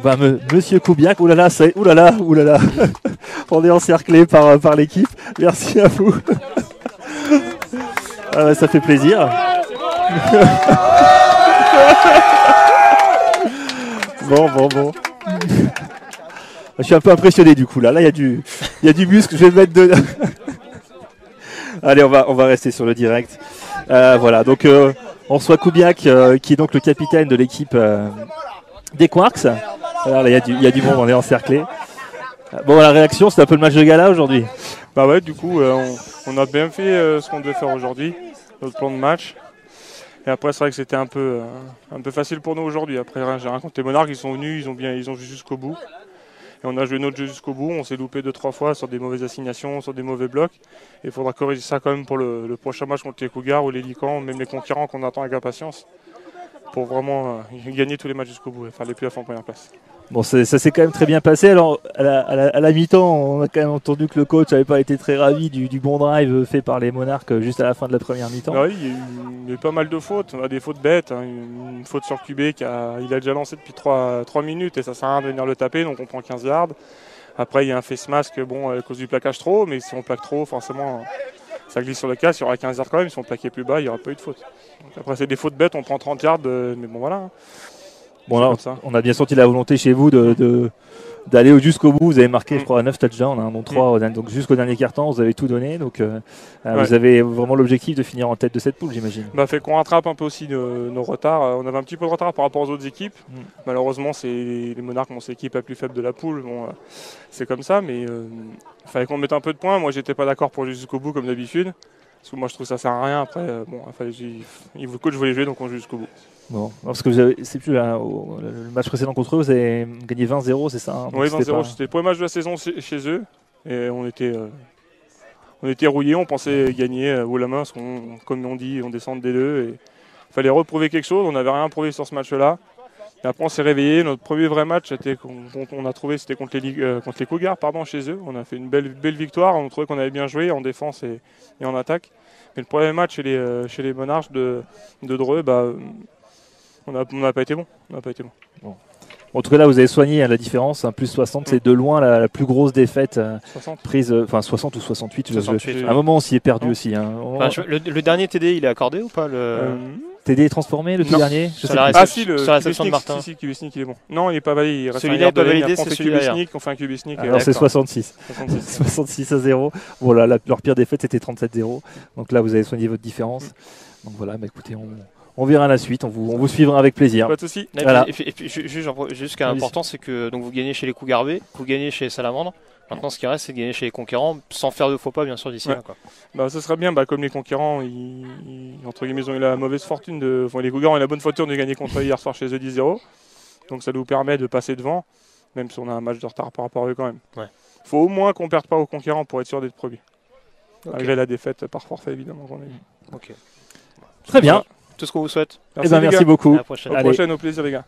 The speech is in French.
Bah, Monsieur Koubiak, oulala, oulala. On est encerclé par l'équipe. Merci à vous. Ça fait plaisir. Bon. Je suis un peu impressionné du coup là. Là, il y a du muscle. Je vais le mettre de. Allez, on va rester sur le direct. Voilà, donc on reçoit Koubiak, qui est donc le capitaine de l'équipe des Quarks. Alors là, il y a du monde, on est encerclé. Bon, la réaction, c'est un peu le match de gala aujourd'hui. Bah ouais, du coup, on a bien fait ce qu'on devait faire aujourd'hui, notre plan de match. Et après, c'est vrai que c'était un peu facile pour nous aujourd'hui. Après, j'ai rien contre les Monarques, ils sont venus, ils ont joué jusqu'au bout. Et on a joué notre jeu jusqu'au bout. On s'est loupé 2-3 fois sur des mauvaises assignations, sur des mauvais blocs. Et il faudra corriger ça quand même pour le prochain match contre les Cougars ou les Licans, même les concurrents qu'on attend avec impatience, pour vraiment gagner tous les matchs jusqu'au bout et faire les playoffs en première place. Bon, ça s'est quand même très bien passé. Alors, à la mi-temps, on a quand même entendu que le coach n'avait pas été très ravi du bon drive fait par les Monarques juste à la fin de la première mi-temps. Oui, il y a eu pas mal de fautes. On a des fautes bêtes. Une faute sur QB il a déjà lancé depuis 3 minutes et ça sert à rien de venir le taper, donc on prend 15 yards. Après, il y a un face mask, à cause du plaquage trop, mais si on plaque trop, forcément, ça glisse sur le casque. Il y aura 15 yards quand même. Si on plaquait plus bas, il n'y aura pas eu de faute. Donc après, c'est des fautes bêtes, on prend 30 yards, mais bon, voilà. Bon, là, on a bien senti la volonté chez vous d'aller jusqu'au bout. Vous avez marqué, je crois, 9 touchdowns, dont 3 donc jusqu'au dernier quart-temps. Vous avez tout donné. Donc, vous avez vraiment l'objectif de finir en tête de cette poule, j'imagine. Fait qu'on rattrape un peu aussi nos retards. On avait un petit peu de retard par rapport aux autres équipes. Malheureusement, c'est les Monarques, c'est l'équipe la plus faible de la poule. Bon, c'est comme ça, mais il fallait qu'on mette un peu de points. Moi, j'étais pas d'accord pour jouer jusqu'au bout, comme d'habitude. Parce que moi, je trouve que ça sert à rien. Après, le coach voulait jouer, donc on joue jusqu'au bout. Bon, parce que c'est plus le match précédent contre eux, vous avez gagné 20-0, c'est ça, hein? Oui, 20-0, c'était le premier match de la saison chez eux. Et on était rouillés, on pensait gagner haut la main, parce qu'on, comme on dit, on descend des deux. Il fallait reprouver quelque chose, on n'avait rien prouvé sur ce match-là. Et après, on s'est réveillé. Notre premier vrai match, qu'on a trouvé, c'était contre les Cougars, chez eux. On a fait une belle victoire, on trouvait qu'on avait bien joué en défense et en attaque. Mais le premier match chez les Monarches de Dreux, on n'a pas été bon. Bon. En tout cas, là, vous avez soigné la différence. Plus 60, c'est de loin la plus grosse défaite prise. Enfin, 60 ou 68. 68 à un moment, on s'y est perdu aussi. Le dernier TD, il est accordé ou pas TD est transformé, le tout dernier sur la réception de Martin. Si, QB-Sneak, il est bon. Non, il n'est pas validé. Celui-là n'est pas validé, c'est celui-là. On fait un QB Sneak. Alors, c'est 66. 66-0. Bon, là, leur pire défaite, c'était 37-0. Donc là, vous avez soigné votre différence. Donc voilà, écoutez, on verra la suite, on vous suivra avec plaisir. Pas de soucis. Voilà. Et puis juste ce qui est important, c'est que donc, vous gagnez chez les Cougars B, vous gagnez chez Salamandre. Maintenant, ce qui reste, c'est de gagner chez les concurrents, sans faire de faux pas, bien sûr, d'ici là. Quoi. Ce serait bien, comme les concurrents, entre guillemets, ils ont eu la mauvaise fortune les Cougars ont eu la bonne fortune de gagner contre eux hier soir chez eux 10-0. Donc ça nous permet de passer devant, même si on a un match de retard par rapport à eux quand même. Ouais. Faut au moins qu'on ne perde pas aux concurrents pour être sûr d'être premier. Malgré la défaite par forfait, évidemment, qu'on a eu. Ok. Très bien. Tout ce qu'on vous souhaite. Merci beaucoup. À la prochaine. Au plaisir, les gars.